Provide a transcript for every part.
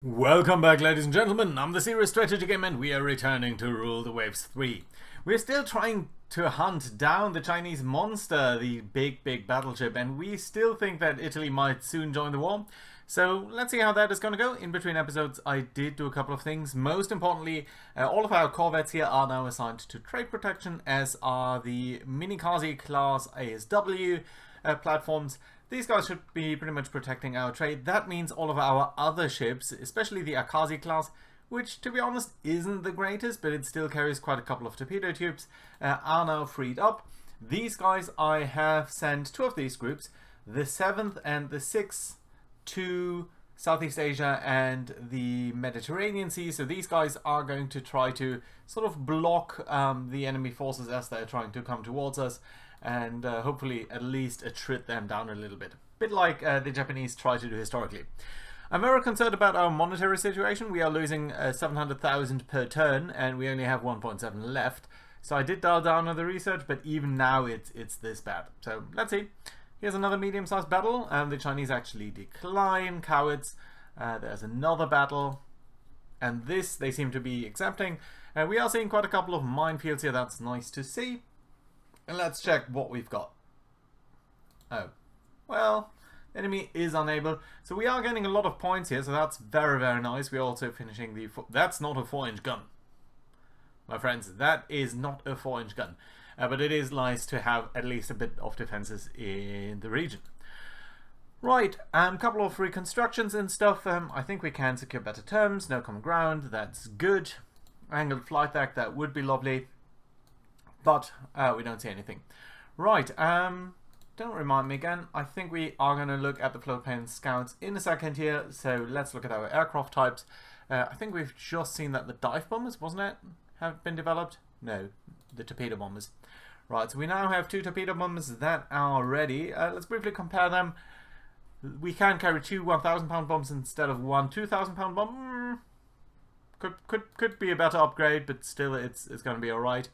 Welcome back, ladies and gentlemen. I'm the Serious Strategy Game and we are returning to Rule the Waves 3. We're still trying to hunt down the Chinese monster, the big battleship, and we still think that Italy might soon join the war. So let's see how that is going to go. In between episodes, I did do a couple of things. Most importantly, all of our corvettes here are now assigned to trade protection, as are the Minikaze class ASW platforms. These guys should be pretty much protecting our trade. That means all of our other ships, especially the Akazi class, which to be honest isn't the greatest, but it still carries quite a couple of torpedo tubes, are now freed up. These guys, I have sent two of these groups, the 7th and the 6th, to Southeast Asia and the Mediterranean Sea. So these guys are going to try to sort of block the enemy forces as they're trying to come towards us, and hopefully at least attrit them down a little bit. Bit like the Japanese try to do historically. I'm very concerned about our monetary situation. We are losing 700,000 per turn, and we only have 1.7 left. So I did dial down on the research, but even now it's this bad. So let's see. Here's another medium-sized battle, and the Chinese actually decline. Cowards. There's another battle, and this they seem to be accepting. We are seeing quite a couple of minefields here. That's nice to see. And let's check what we've got. Oh, well, the enemy is unable. So we are getting a lot of points here, so that's very nice. We're also finishing the... That's not a 4-inch gun. My friends, that is not a 4-inch gun. But it is nice to have at least a bit of defenses in the region. Right, a couple of reconstructions and stuff. I think we can secure better terms. No common ground, that's good. Angled flight deck, that would be lovely. But we don't see anything. Right, don't remind me again. I think we are going to look at the float plane scouts in a second here. So let's look at our aircraft types. I think we've just seen that the dive bombers, wasn't it, have been developed? No, the torpedo bombers. Right, so we now have 2 torpedo bombers that are ready. Let's briefly compare them. We can carry 2 1,000-pound bombs instead of 1 2,000-pound bomb. Could be a better upgrade, but still it's going to be alright.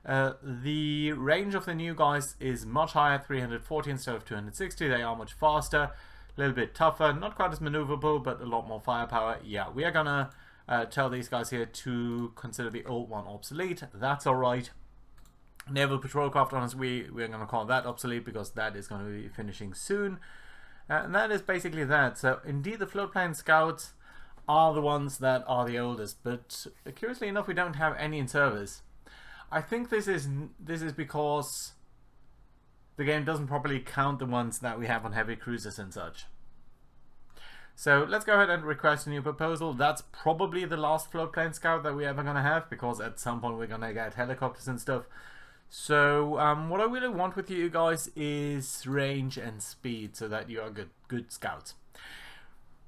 The range of the new guys is much higher, 340 instead of 260. They are much faster, a little bit tougher, not quite as maneuverable, but a lot more firepower. Yeah, we are gonna tell these guys here to consider the old one obsolete. That's alright. Naval patrol craft, honestly, we're gonna call that obsolete because that is going to be finishing soon. And that is basically that. So indeed the float plane scouts are the ones that are the oldest, but curiously enough we don't have any in service. I think this is because the game doesn't properly count the ones that we have on heavy cruisers and such. So let's go ahead and request a new proposal. That's probably the last float plane scout that we're ever going to have, because at some point we're going to get helicopters and stuff. So what I really want with you guys is range and speed, so that you are good scouts.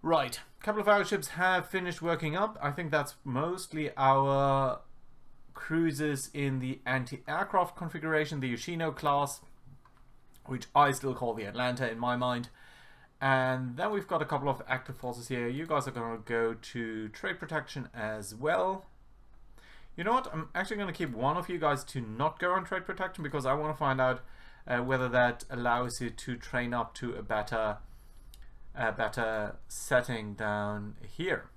Right, a couple of our ships have finished working up. I think that's mostly our cruisers in the anti-aircraft configuration, the Yoshino class, which I still call the Atlanta in my mind. And then we've got a couple of active forces here. You guys are going to go to trade protection as well. You know what? I'm actually going to keep one of you guys to not go on trade protection, because I want to find out whether that allows you to train up to a better setting down here.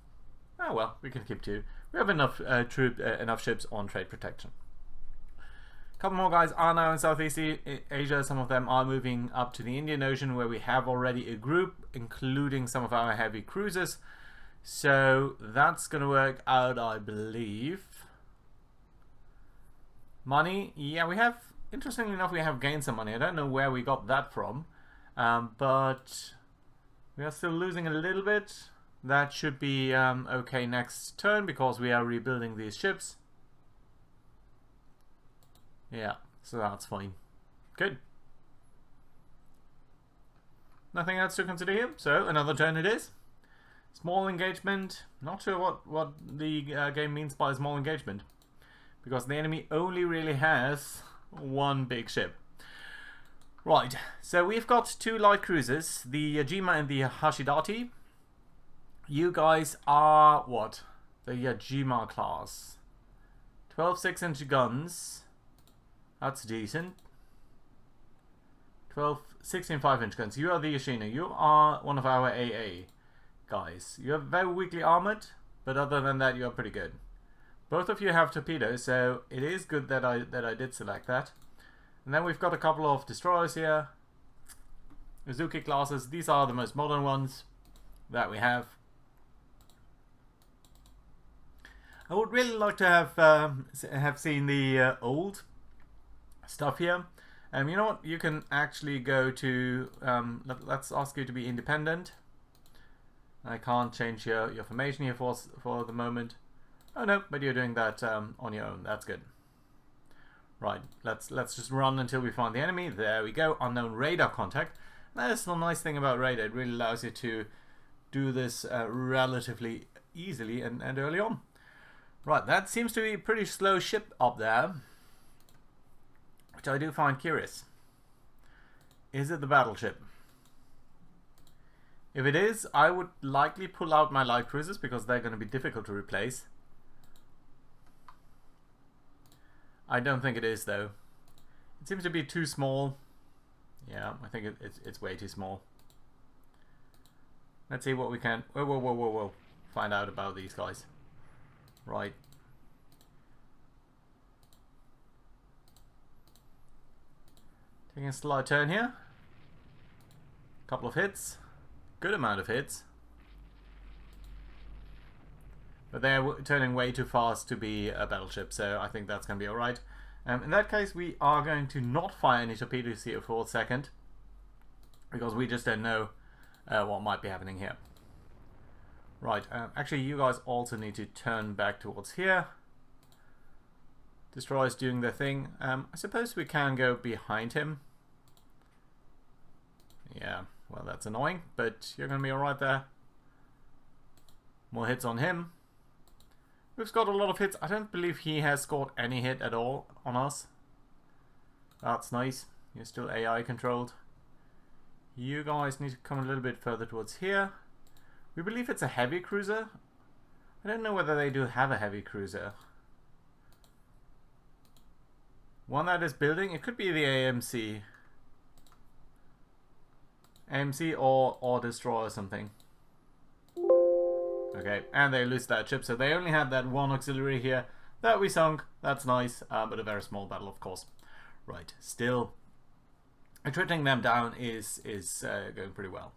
Oh well, we can keep 2. We have enough enough ships on trade protection. A couple more guys are now in Southeast Asia. Some of them are moving up to the Indian Ocean, where we have already a group, including some of our heavy cruisers. So that's going to work out, I believe. Money, yeah, we have, interestingly enough, we have gained some money. I don't know where we got that from, but we are still losing a little bit. That should be okay next turn, because we are rebuilding these ships. Yeah, so that's fine. Good. Nothing else to consider here, so another turn it is. Small engagement. Not sure what the game means by small engagement, because the enemy only really has 1 big ship. Right, so we've got 2 light cruisers, the Yajima and the Hashidati. You guys are what? The Yajima class. 12 6-inch guns. That's decent. 16 5-inch guns. You are the Yoshino. You are one of our AA. guys. You're very weakly armored, but other than that, you're pretty good. Both of you have torpedoes, so it is good that I did select that. And then we've got a couple of destroyers here. Uzuki classes. These are the most modern ones that we have. I would really like to have seen the old stuff here. You know what? You can actually go to. Let's ask you to be independent. I can't change your formation here for the moment. Oh no, but you're doing that on your own. That's good. Right, let's just run until we find the enemy. There we go. Unknown radar contact. That's the nice thing about radar. It really allows you to do this relatively easily and early on. Right, that seems to be a pretty slow ship up there, which I do find curious. Is it the battleship? If it is, I would likely pull out my light cruisers because they're going to be difficult to replace. I don't think it is though. It seems to be too small. Yeah, I think it's way too small. Let's see what we can. Whoa. Find out about these guys. Right. Taking a slight turn here. Couple of hits. Good amount of hits. But they're turning way too fast to be a battleship, so I think that's going to be alright. In that case, we are going to not fire any torpedoes here for a second, because we just don't know what might be happening here. Right, actually you guys also need to turn back towards here. Destroyers doing their thing. I suppose we can go behind him. Yeah, well that's annoying, but you're going to be alright there. More hits on him. We've got a lot of hits. I don't believe he has scored any hit at all on us. That's nice. You're still AI controlled. You guys need to come a little bit further towards here. We believe it's a heavy cruiser. I don't know whether they do have a heavy cruiser. One that is building. It could be the AMC. AMC or Destroyer or something. Okay, and they lose that ship, so they only had that one auxiliary here that we sunk. That's nice, but a very small battle, of course. Right, still, attriting them down is going pretty well.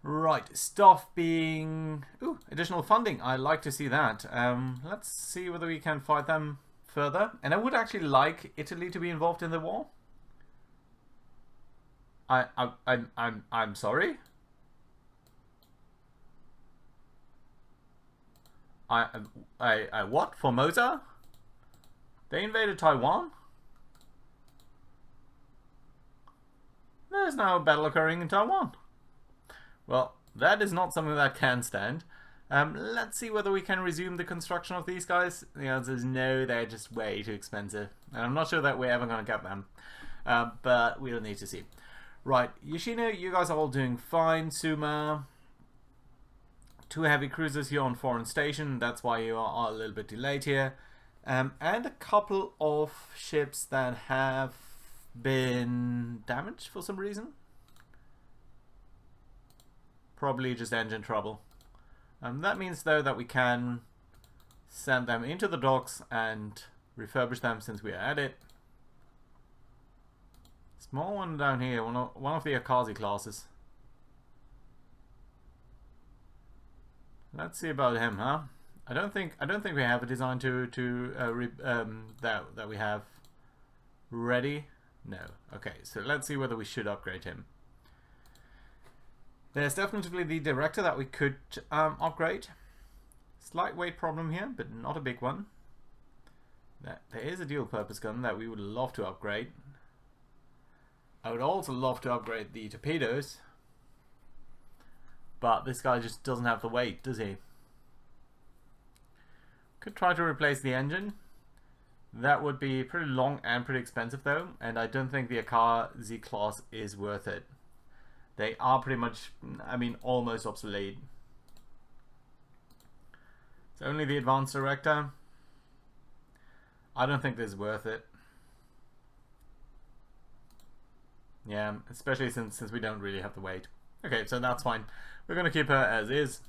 Right, stuff being... Ooh, additional funding. I like to see that. Let's see whether we can fight them further. And I would actually like Italy to be involved in the war. I'm sorry. What? Formosa? They invaded Taiwan? There's now a battle occurring in Taiwan. Well, that is not something that can stand. Let's see whether we can resume the construction of these guys. The answer is no, they're just way too expensive. And I'm not sure that we're ever going to get them. But we'll need to see. Right, Yoshino, you guys are all doing fine. Suma, 2 heavy cruisers here on Foreign Station. That's why you are a little bit delayed here. And a couple of ships that have been damaged for some reason. Probably just engine trouble. That means though that we can send them into the docks and refurbish them since we are at it. Small one down here, one of the Akazi classes. Let's see about him, huh? I don't think we have a design that we have ready. No. Okay, so let's see whether we should upgrade him. There's definitely the director that we could upgrade. Slight weight problem here, but not a big one. There is a dual purpose gun that we would love to upgrade. I would also love to upgrade the torpedoes. But this guy just doesn't have the weight, does he? Could try to replace the engine. That would be pretty long and pretty expensive though, and I don't think the Akazi class is worth it. They are pretty much, I mean, almost obsolete. It's only the advanced director. I don't think this is worth it. Yeah, especially since we don't really have the weight. Okay, so that's fine. We're going to keep her as is.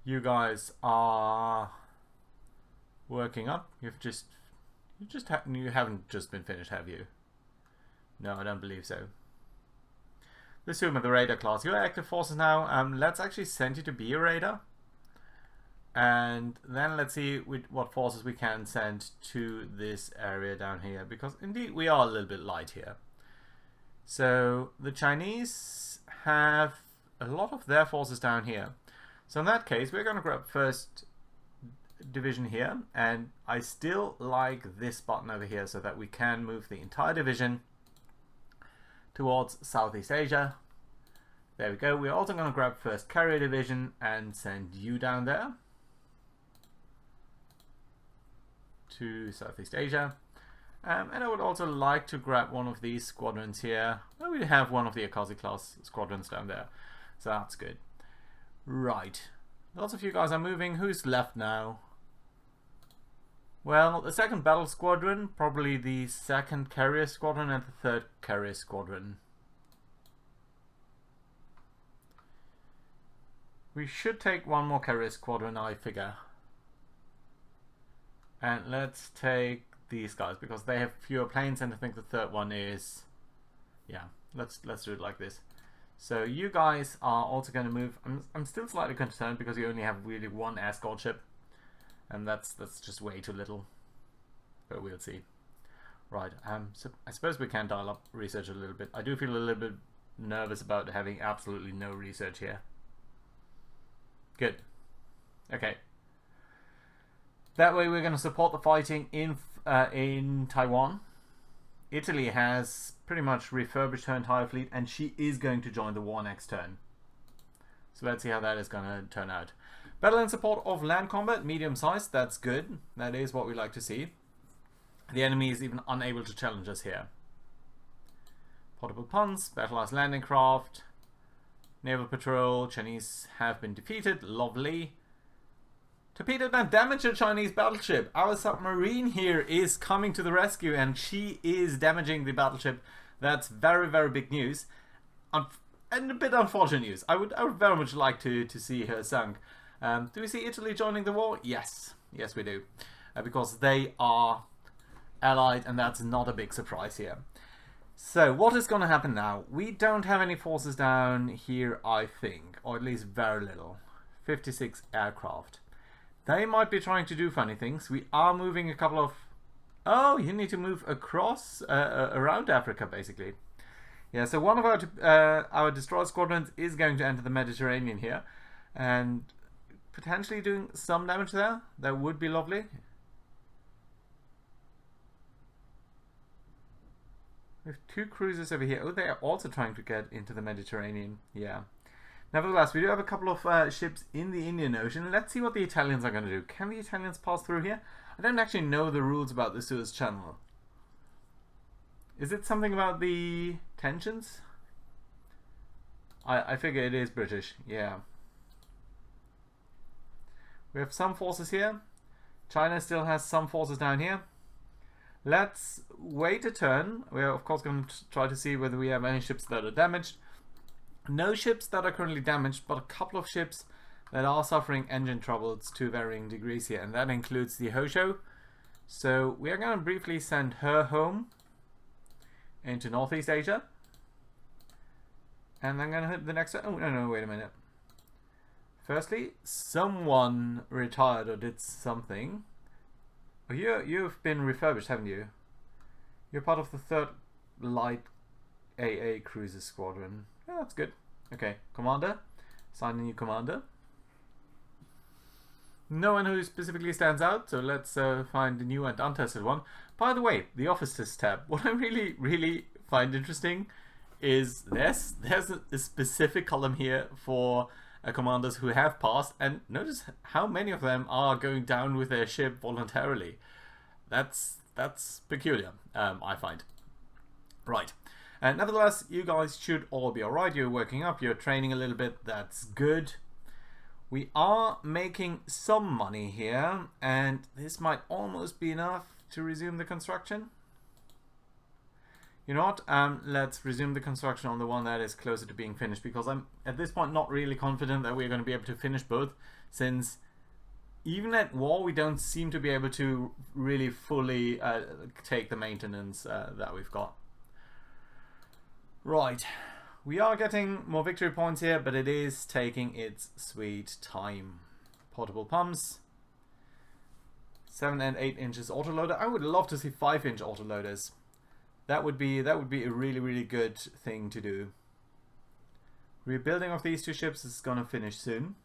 You guys are working up. You haven't just been finished, have you? No, I don't believe so. This human, the Raider class. You're active forces now. Let's actually send you to be a Raider. And then let's see what forces we can send to this area down here. Because indeed we are a little bit light here. So the Chinese have a lot of their forces down here. So in that case, we're going to grab first division here. And I still like this button over here so that we can move the entire division towards Southeast Asia. There we go. We're also going to grab first carrier division and send you down there to Southeast Asia. And I would also like to grab one of these squadrons here. Well, we have one of the Akazi class squadrons down there, so that's good. Right, lots of you guys are moving. Who's left now? Well, the second battle squadron, probably the second carrier squadron, and the third carrier squadron. We should take one more carrier squadron, I figure. And let's take these guys because they have fewer planes, and I think the third one is, yeah. Let's do it like this. So you guys are also going to move. I'm still slightly concerned because you only have really one escort ship. And that's just way too little, but we'll see. Right, so I suppose we can dial up research a little bit. I do feel a little bit nervous about having absolutely no research here. Good. Okay. That way we're going to support the fighting in Taiwan. Italy has pretty much refurbished her entire fleet, and she is going to join the war next turn. So let's see how that is going to turn out. Battle in support of land combat, medium sized, that's good. That is what we like to see. The enemy is even unable to challenge us here. Portable punts, battleized landing craft, naval patrol, Chinese have been defeated, lovely. Torpedoed and damaged a Chinese battleship. Our submarine here is coming to the rescue, and she is damaging the battleship. That's very, very big news. And a bit unfortunate news. I would very much like to see her sunk. Do we see Italy joining the war? Yes. Yes, we do. Because they are allied, and that's not a big surprise here. So, what is going to happen now? We don't have any forces down here, I think. Or at least very little. 56 aircraft. They might be trying to do funny things. We are moving a couple of... Oh, you need to move across, around Africa, basically. Yeah, so one of our destroyer squadrons is going to enter the Mediterranean here. And potentially doing some damage there. That would be lovely. We have two cruisers over here. Oh, they are also trying to get into the Mediterranean. Yeah. Nevertheless, we do have a couple of ships in the Indian Ocean. Let's see what the Italians are going to do. Can the Italians pass through here? I don't actually know the rules about the Suez Channel. Is it something about the tensions? I figure it is British. Yeah. We have some forces here. China still has some forces down here. Let's wait a turn. We're of course going to try to see whether we have any ships that are damaged. No ships that are currently damaged, but a couple of ships that are suffering engine troubles to varying degrees here, and that includes the Hosho. So we are going to briefly send her home into Northeast Asia. And I'm going to hit the next... Oh, no, wait a minute. Firstly, someone retired or did something. Oh, you've been refurbished, haven't you? You're part of the 3rd Light AA Cruiser Squadron. Yeah, that's good. Okay, commander. Assign a new commander. No one who specifically stands out, so let's find a new and untested one. By the way, the officers tab. What I really find interesting is there's a specific column here for commanders who have passed, and notice how many of them are going down with their ship voluntarily. That's peculiar, I find. Right. Nevertheless, you guys should all be alright. You're working up, you're training a little bit, that's good. We are making some money here, and this might almost be enough to resume the construction. You know what? Let's resume the construction on the one that is closer to being finished, because I'm at this point not really confident that we're going to be able to finish both, since even at war we don't seem to be able to really fully take the maintenance that we've got. Right, we are getting more victory points here, but it is taking its sweet time. Portable pumps, 7 and 8 inches autoloader. I would love to see 5-inch autoloaders. That would be a really good thing to do. Rebuilding of these two ships is gonna finish soon.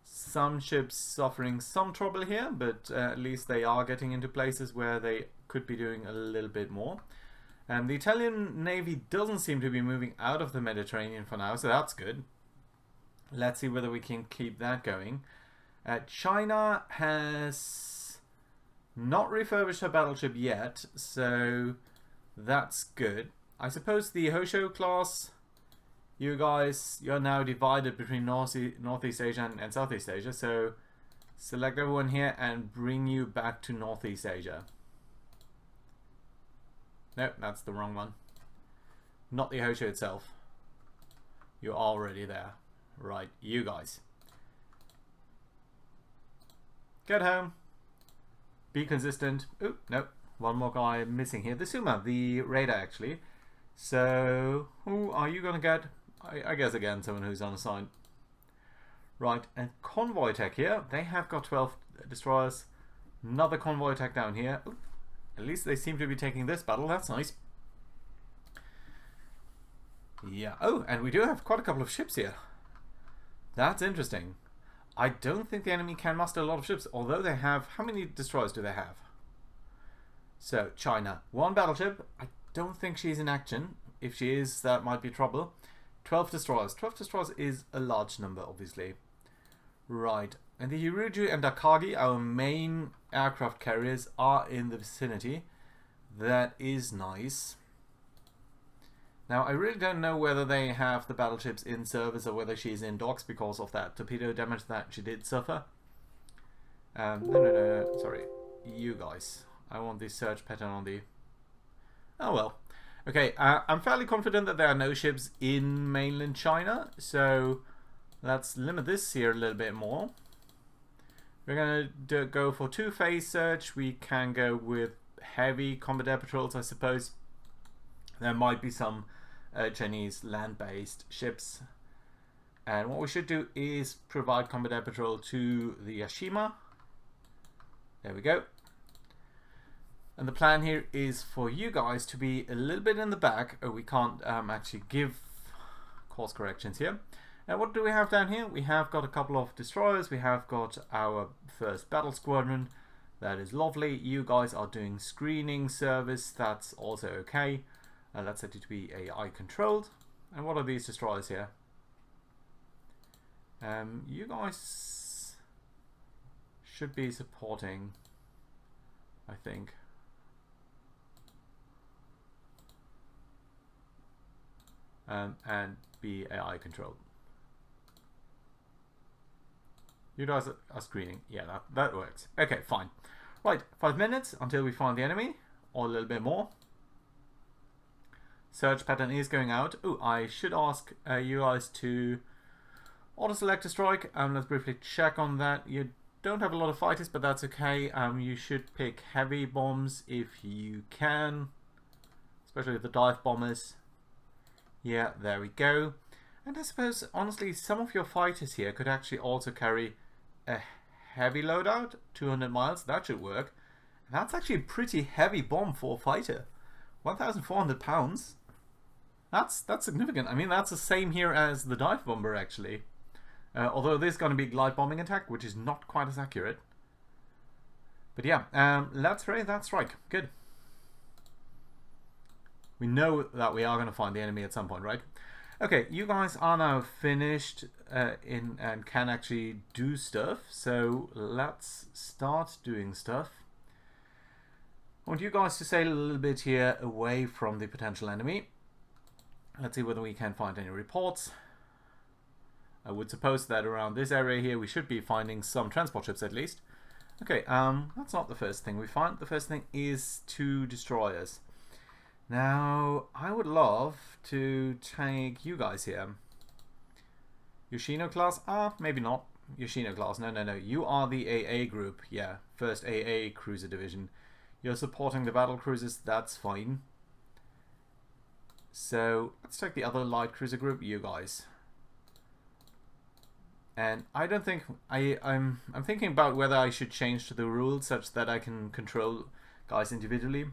Some ships suffering some trouble here, but at least they are getting into places where they could be doing a little bit more. And the Italian Navy doesn't seem to be moving out of the Mediterranean for now, so that's good. Let's see whether we can keep that going. China has not refurbished her battleship yet, so that's good. I suppose the Hosho class, you guys, you're now divided between Northeast Asia and Southeast Asia, so select everyone here and bring you back to Northeast Asia. Nope, that's the wrong one. Not the Hosho itself. You're already there. Right, you guys. Get home. Be consistent. Oop, nope. One more guy missing here. The Suma, the radar actually. So, who are you going to get? I guess again, someone who's unassigned. Right, and convoy tech here. They have got 12 destroyers. Another convoy tech down here. Oop, at least they seem to be taking this battle. That's nice. Yeah. Oh, and we do have quite a couple of ships here. That's interesting. I don't think the enemy can muster a lot of ships, although they have... How many destroyers do they have? So, China. 1 battleship. I don't think she's in action. If she is, that might be trouble. 12 destroyers. 12 destroyers is a large number, obviously. Right. And the Hiruju and Akagi, our main aircraft carriers, are in the vicinity. That is nice. Now, I really don't know whether they have the battleships in service or whether she's in docks because of that torpedo damage that she did suffer. No. Sorry. You guys. I want the search pattern on the... Oh, well. Okay, I'm fairly confident that there are no ships in mainland China, so let's limit this here a little bit more. We're going to go for 2-phase search. We can go with heavy combat air patrols, I suppose. There might be some Chinese land-based ships. And what we should do is provide combat air patrol to the Yashima. There we go. And the plan here is for you guys to be a little bit in the back. We can't actually give course corrections here. And what do we have down here? We have got a couple of destroyers. We have got our first battle squadron. That is lovely. You guys are doing screening service. That's also okay. Let's set it to be AI controlled. And what are these destroyers here? You guys should be supporting, I think. And be AI controlled. You guys are screening. Yeah, that works. Okay, fine. Right, 5 minutes until we find the enemy, or a little bit more. Search pattern is going out. Oh, I should ask you guys to auto-select a strike. Let's briefly check on that. You don't have a lot of fighters, but that's okay. You should pick heavy bombs if you can, especially the dive bombers. Yeah, there we go. And I suppose, honestly, some of your fighters here could actually also carry a heavy loadout, 200 miles. That should work. And that's actually a pretty heavy bomb for a fighter. 1,400 pounds. That's significant. I mean, that's the same here as the dive bomber, actually. Although this is going to be glide bombing attack, which is not quite as accurate. But yeah, let's raise that strike. Good. We know that we are going to find the enemy at some point, right? Okay, you guys are now finished and can actually do stuff. So let's start doing stuff. I want you guys to sail a little bit here away from the potential enemy. Let's see whether we can find any reports. I would suppose that around this area here we should be finding some transport ships at least. Okay, that's not the first thing we find. The first thing is 2 destroyers. Now, I would love to take you guys here. Yoshino class? Maybe not. Yoshino class. No, no, no. You are the AA group. Yeah, first AA cruiser division. You're supporting the battle cruisers. That's fine. So, let's take the other light cruiser group. You guys. And I don't think... I'm thinking about whether I should change to the rules such that I can control guys individually.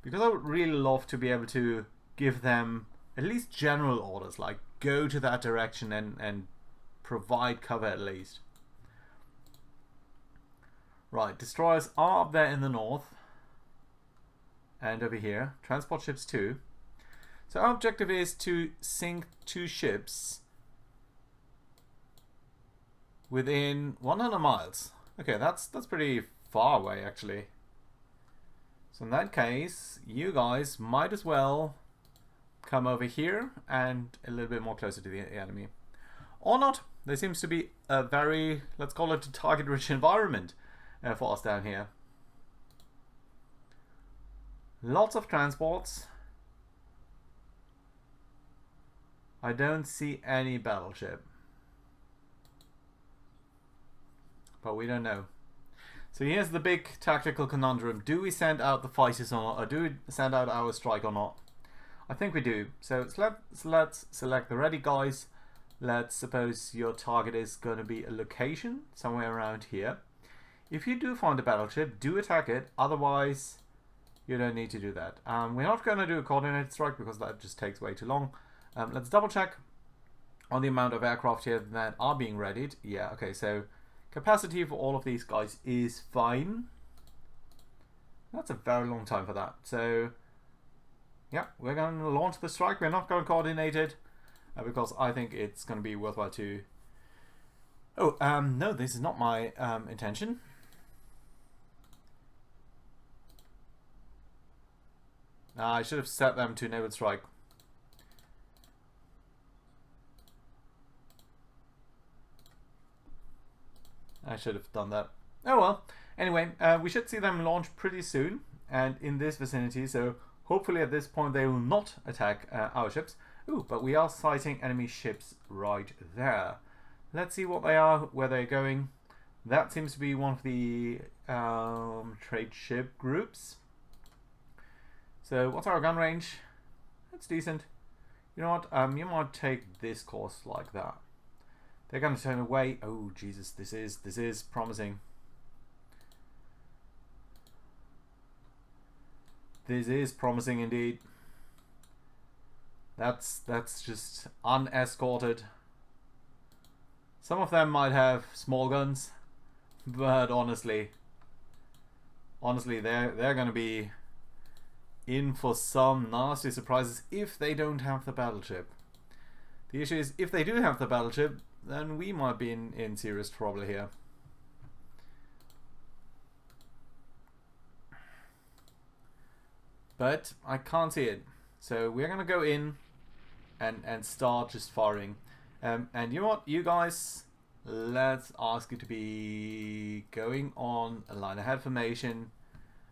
Because I would really love to be able to give them at least general orders. Like, go to that direction and provide cover at least. Right, destroyers are up there in the north. And over here. Transport ships too. So our objective is to sink 2 ships within 100 miles. Okay, that's pretty far away actually. So in that case, you guys might as well come over here and a little bit more closer to the enemy. Or not. There seems to be a very, let's call it a target-rich environment for us down here. Lots of transports. I don't see any battleship. But we don't know. So here's the big tactical conundrum. Do we send out the fighters or not? Or do we send out our strike or not? I think we do. So let's select the ready guys. Let's suppose your target is going to be a location somewhere around here. If you do find a battleship, do attack it. Otherwise, you don't need to do that. We're not going to do a coordinated strike because that just takes way too long. Let's double check on the amount of aircraft here that are being readied. Yeah, okay, so capacity for all of these guys is fine. That's a very long time for that. So, yeah, we're going to launch the strike. We're not going to coordinate it because I think it's going to be worthwhile to... Oh, no, this is not my intention. I should have set them to naval strike. I should have done that. Oh well. Anyway, we should see them launch pretty soon and in this vicinity. So hopefully at this point they will not attack our ships. Ooh, but we are sighting enemy ships right there. Let's see what they are, where they're going. That seems to be one of the trade ship groups. So what's our gun range? That's decent. You know what? You might take this course like that. They're going to turn away. Oh Jesus, this is promising. This is promising indeed. That's just unescorted. Some of them might have small guns, but honestly, they're going to be in for some nasty surprises if they don't have the battleship. The issue is, if they do have the battleship, then we might be in serious trouble here. But I can't see it. So we're going to go in and start just firing. And you know what, you guys, let's ask you to be going on a line ahead formation.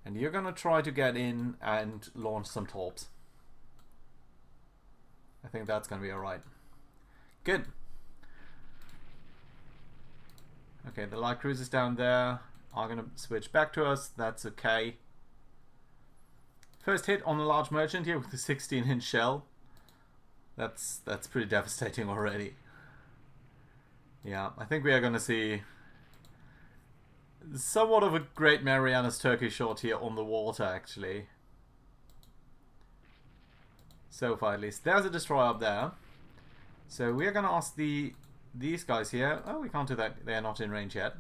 And you're going to try to get in and launch some torps. I think that's going to be alright. Good. Okay, the light cruisers down there are going to switch back to us. That's okay. First hit on a large merchant here with a 16-inch shell. That's pretty devastating already. Yeah, I think we are going to see somewhat of a Great Marianas Turkey shot here on the water, actually. So far, at least. There's a destroyer up there. So we are going to ask these guys here. Oh, we can't do that. They are not in range yet.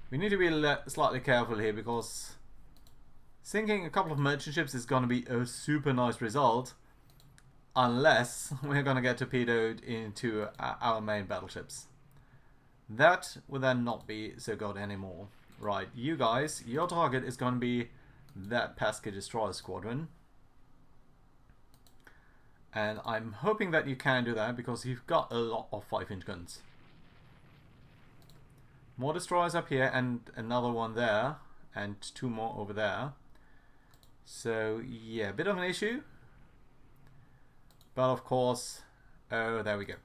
We need to be slightly careful here because sinking a couple of merchant ships is going to be a super nice result, unless we're going to get torpedoed into our main battleships. That will then not be so good anymore. Right, you guys, your target is going to be that pesky destroyer squadron. And I'm hoping that you can do that because you've got a lot of 5-inch guns. More destroyers up here and another one there and 2 more over there. So yeah, a bit of an issue. But of course, oh, there we go.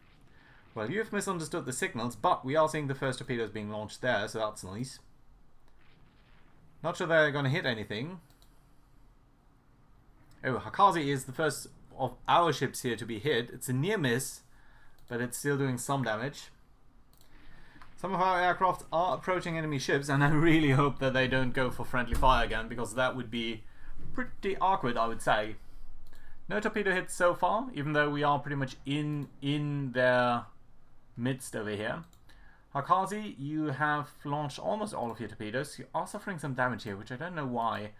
Well, you've misunderstood the signals, but we are seeing the first torpedoes being launched there, so that's nice. Not sure they're going to hit anything. Oh, Hakazi is the first of our ships here to be hit. It's a near miss, but it's still doing some damage. Some of our aircraft are approaching enemy ships, and I really hope that they don't go for friendly fire again, because that would be pretty awkward, I would say. No torpedo hits so far, even though we are pretty much in their midst over here. Hakazi, you have launched almost all of your torpedoes. You are suffering some damage here, which I don't know why,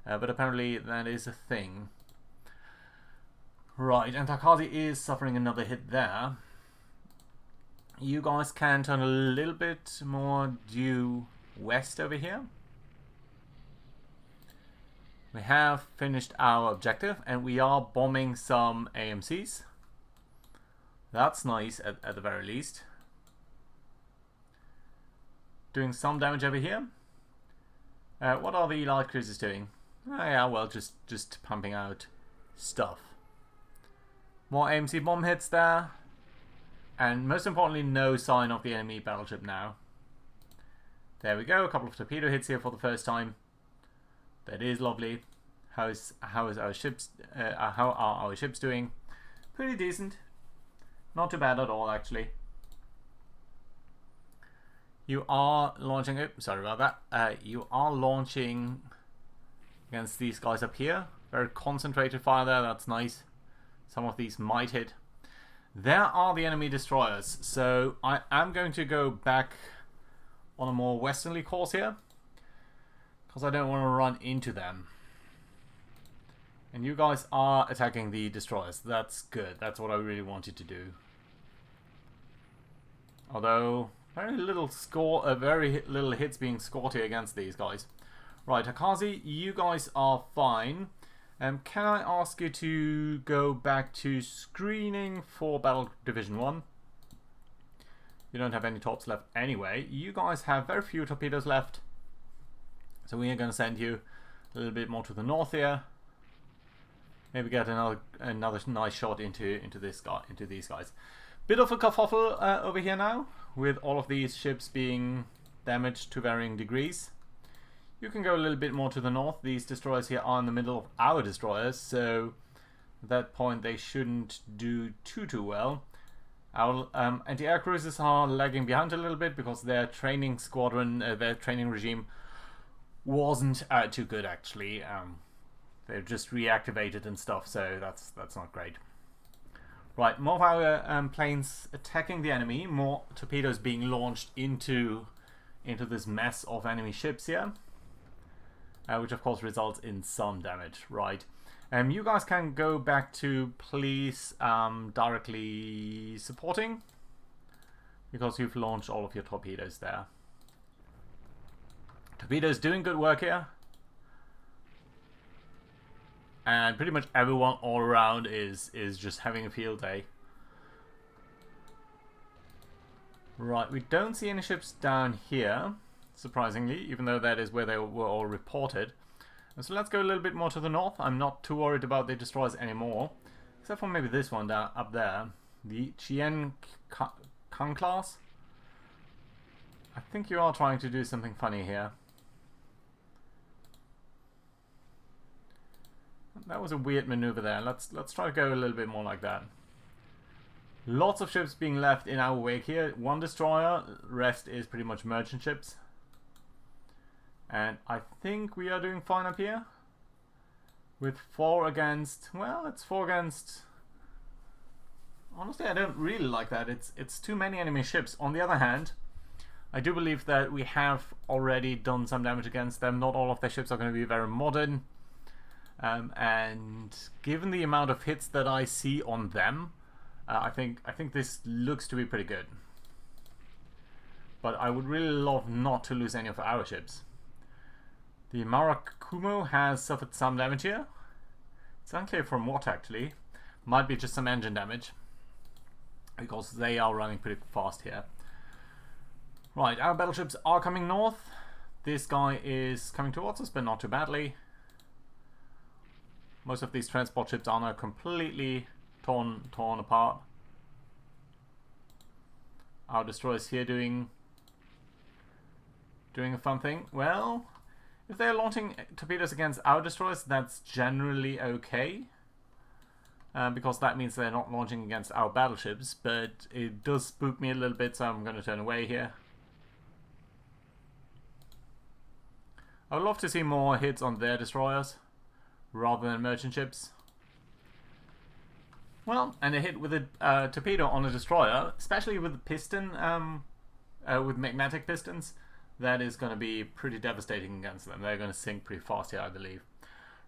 but apparently that is a thing. Right, and Hakazi is suffering another hit there. You guys can turn a little bit more due west over here. We have finished our objective, and we are bombing some AMCs. That's nice at the very least. Doing some damage over here. What are the light cruisers doing? Oh yeah, well, just pumping out stuff. More AMC bomb hits there. And most importantly, no sign of the enemy battleship now. There we go, a couple of torpedo hits here for the first time. That is lovely. How are our ships doing? Pretty decent. Not too bad at all, actually. You are launching. Oh, sorry about that. You are launching against these guys up here. Very concentrated fire there. That's nice. Some of these might hit. There are the enemy destroyers. So I am going to go back on a more westerly course here, because I don't want to run into them. And you guys are attacking the destroyers. That's good. That's what I really wanted to do. Although very little hits being scored here against these guys. Right, Hakazi, you guys are fine. Can I ask you to go back to screening for Battle Division 1? You don't have any torps left anyway. You guys have very few torpedoes left. So we are going to send you a little bit more to the north here. Maybe get another nice shot into these guys. Bit of a kerfuffle over here now, with all of these ships being damaged to varying degrees. You can go a little bit more to the north. These destroyers here are in the middle of our destroyers, so at that point they shouldn't do too well. Our anti-air cruisers are lagging behind a little bit because their training squadron, their training regime wasn't too good actually. They're just reactivated and stuff, so that's not great. Right, more of our planes attacking the enemy, more torpedoes being launched into this mess of enemy ships here. Which of course results in some damage, right? You guys can go back to police directly supporting, because you've launched all of your torpedoes there. Torpedoes doing good work here. And pretty much everyone all around is just having a field day. Right, we don't see any ships down here, surprisingly, even though that is where they were all reported. And so let's go a little bit more to the north. I'm not too worried about the destroyers anymore, except for maybe this one down up there, the Chien Kang class. I think you are trying to do something funny here. That was a weird maneuver there. Let's try to go a little bit more like that. Lots of ships being left in our wake here. One destroyer, rest is pretty much merchant ships. And I think we are doing fine up here. With 4 against... Well, it's 4 against... Honestly, I don't really like that. It's too many enemy ships. On the other hand, I do believe that we have already done some damage against them. Not all of their ships are going to be very modern. And given the amount of hits that I see on them, I think this looks to be pretty good. But I would really love not to lose any of our ships. The Marakumo has suffered some damage here. It's unclear from what actually. Might be just some engine damage, because they are running pretty fast here. Right, our battleships are coming north. This guy is coming towards us, but not too badly. Most of these transport ships are now completely torn apart. Our destroyers here doing a fun thing. Well, if they're launching torpedoes against our destroyers, that's generally okay. Because that means they're not launching against our battleships, but it does spook me a little bit, so I'm going to turn away here. I would love to see more hits on their destroyers rather than merchant ships. Well, and a hit with a torpedo on a destroyer, especially with a piston, with magnetic pistons, that is going to be pretty devastating against them. They're going to sink pretty fast here, I believe.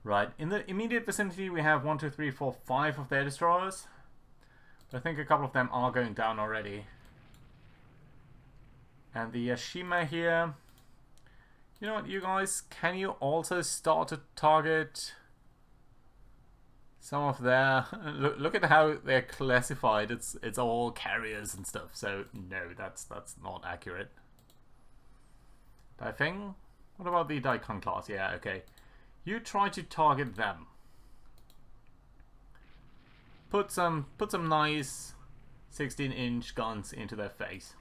Right, in the immediate vicinity we have 1, 2, 3, 4, 5 of their destroyers. But I think a couple of them are going down already. And the Yashima here... You know what, you guys? Can you also start to target some of their... Look at how they're classified. It's all carriers and stuff. So, no, that's not accurate. Daifeng? What about the Daikon class? Yeah, okay. You try to target them. Put some nice 16-inch guns into their face.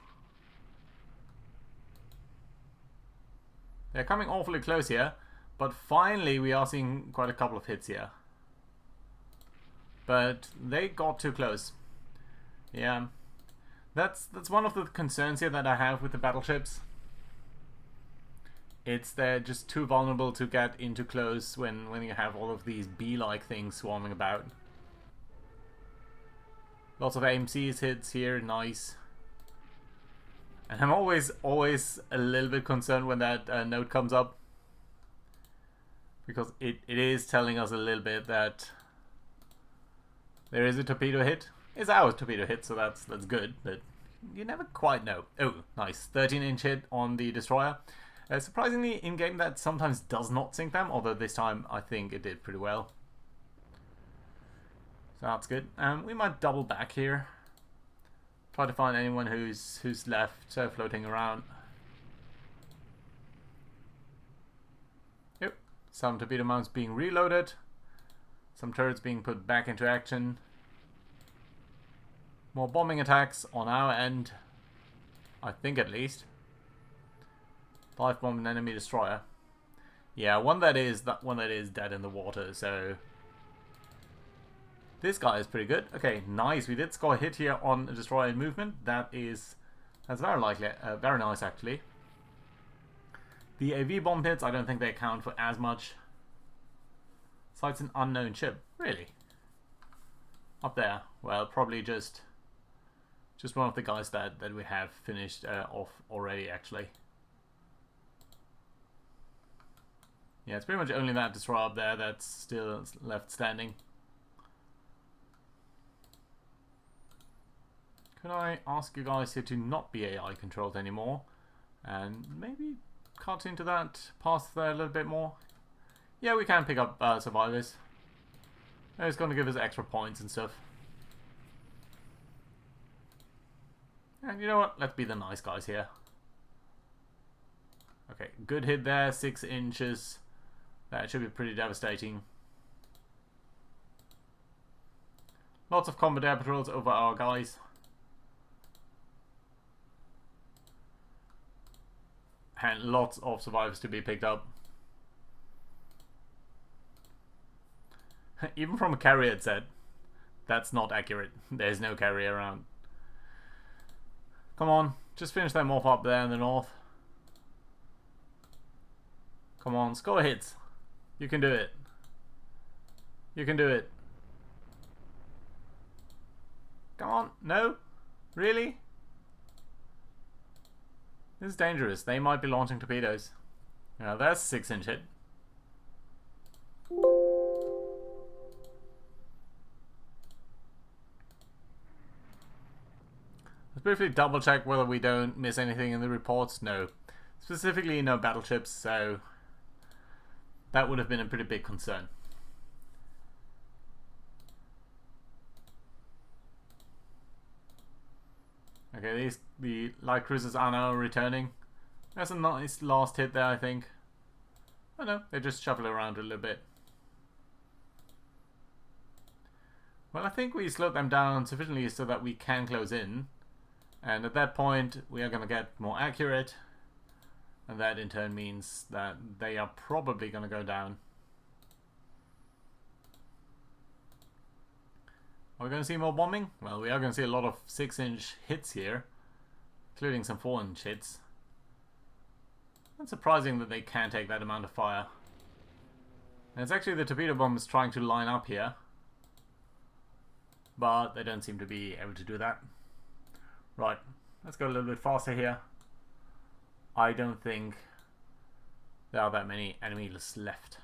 They're coming awfully close here, but finally we are seeing quite a couple of hits here. But they got too close. Yeah. That's one of the concerns here that I have with the battleships. They're just too vulnerable to get into close when you have all of these bee-like things swarming about. Lots of AMCs hits here, nice. And I'm always a little bit concerned when that note comes up. Because it is telling us a little bit that there is a torpedo hit. It's our torpedo hit, so that's good, but you never quite know. Oh, nice. 13-inch hit on the destroyer. Surprisingly, in-game that sometimes does not sink them, although this time I think it did pretty well. So that's good. We might double back here. Try to find anyone who's left floating around. Yep. Some torpedo mounts being reloaded. Some turrets being put back into action. More bombing attacks on our end. I think at least. Dive bomb an enemy destroyer. Yeah, one that is dead in the water, so this guy is pretty good. Okay, nice. We did score a hit here on a destroyer in movement. That's very likely, very nice actually. The AV bomb hits, I don't think they account for as much. Sights an unknown ship. Really? Up there. Well, probably just one of the guys that we have finished off already actually. Yeah, it's pretty much only that destroyer up there that's still left standing. Can I ask you guys here to not be AI controlled anymore? And maybe cut into that path there a little bit more? Yeah, we can pick up survivors. It's going to give us extra points and stuff. And you know what? Let's be the nice guys here. Okay, good hit there, 6 inches. That should be pretty devastating. Lots of combat air patrols over our guys. And lots of survivors to be picked up. Even from a carrier it said. That's not accurate. There's no carrier around. Come on, just finish them off up there in the north. Come on, score hits. You can do it. You can do it. Come on. No? Really? This is dangerous. They might be launching torpedoes. Now that's a 6-inch hit. Let's briefly double check whether we don't miss anything in the reports. No. Specifically no battleships, so that would have been a pretty big concern. Okay, the light cruisers are now returning. That's a nice last hit there, I think. Oh no, they just shuffle around a little bit. Well, I think we slowed them down sufficiently so that we can close in. And at that point, we are going to get more accurate. And that in turn means that they are probably going to go down. Are we going to see more bombing? Well, we are going to see a lot of 6-inch hits here, including some 4-inch hits. It's surprising that they can take that amount of fire. And it's actually the torpedo bombers trying to line up here, but they don't seem to be able to do that. Right, let's go a little bit faster here. I don't think there are that many enemies left.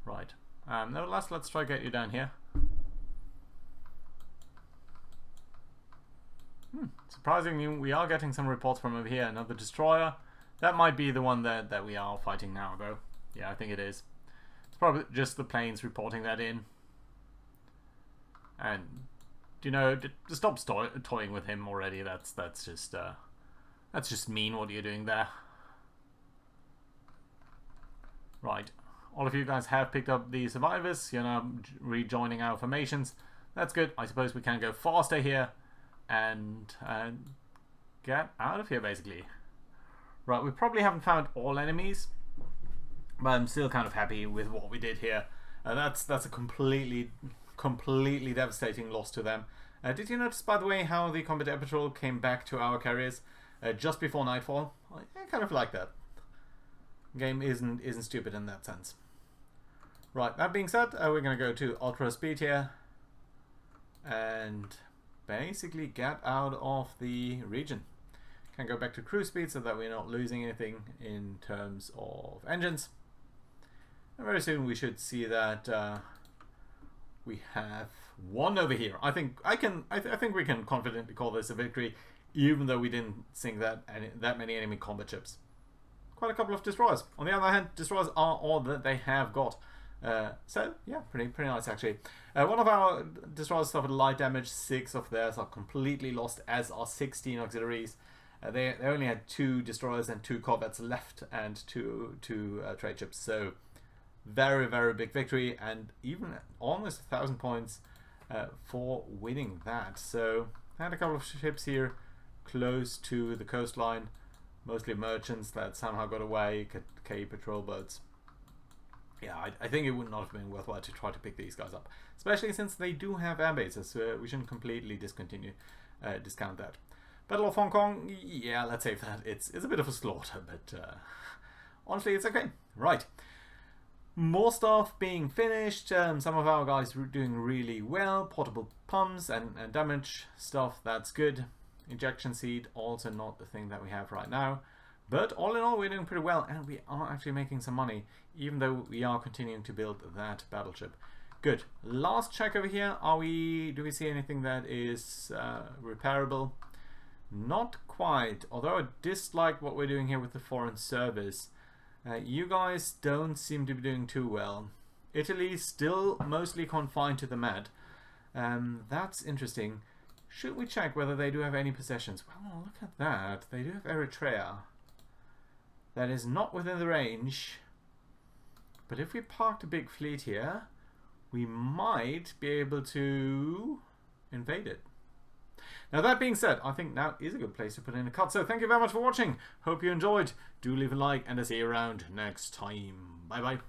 Right. Nevertheless, let's try to get you down here. Surprisingly, we are getting some reports from over here. Another destroyer. That might be the one that we are fighting now, though. Yeah, I think it is. It's probably just the planes reporting that in. And, you know, just stop toying with him already. That's just mean what you're doing there. Right. All of you guys have picked up the survivors. You're now rejoining our formations. That's good. I suppose we can go faster here and get out of here, basically. Right, we probably haven't found all enemies, but I'm still kind of happy with what we did here. That's a completely devastating loss to them. Did you notice, by the way, how the combat air patrol came back to our carriers just before nightfall? I kind of like that. Game isn't stupid in that sense. Right, that being said, we're going to go to ultra speed here and basically get out of the region. Can go back to cruise speed so that we're not losing anything in terms of engines. And very soon we should see that we have won over here. I think we can confidently call this a victory, even though we didn't sink that many enemy combat ships. Quite a couple of destroyers. On the other hand, destroyers are all that they have got. So yeah, pretty nice actually. One of our destroyers suffered light damage. 6 of theirs are completely lost, as are 16 auxiliaries. They only had 2 destroyers and 2 corvettes left, and two trade ships. So very big victory, and even almost 1,000 points for winning that. So I had a couple of ships here close to the coastline, mostly merchants that somehow got away, K patrol boats. Yeah, I think it would not have been worthwhile to try to pick these guys up, especially since they do have air bases, so we shouldn't completely discount that. Battle of Hong Kong, yeah, let's say that it's a bit of a slaughter, but honestly, it's okay. Right. More stuff being finished. Some of our guys were doing really well. Portable pumps and damage stuff, that's good. Injection seed, also not the thing that we have right now. But all in all, we're doing pretty well, and we are actually making some money, even though we are continuing to build that battleship. Good. Last check over here. Do we see anything that is repairable? Not quite. Although I dislike what we're doing here with the foreign service. You guys don't seem to be doing too well. Italy's still mostly confined to the Med. That's interesting. Should we check whether they do have any possessions? Well, look at that. They do have Eritrea. That is not within the range. But if we parked a big fleet here, we might be able to invade it. Now, that being said, I think now is a good place to put in a cut. So thank you very much for watching. Hope you enjoyed. Do leave a like, and I'll see you around next time. Bye bye.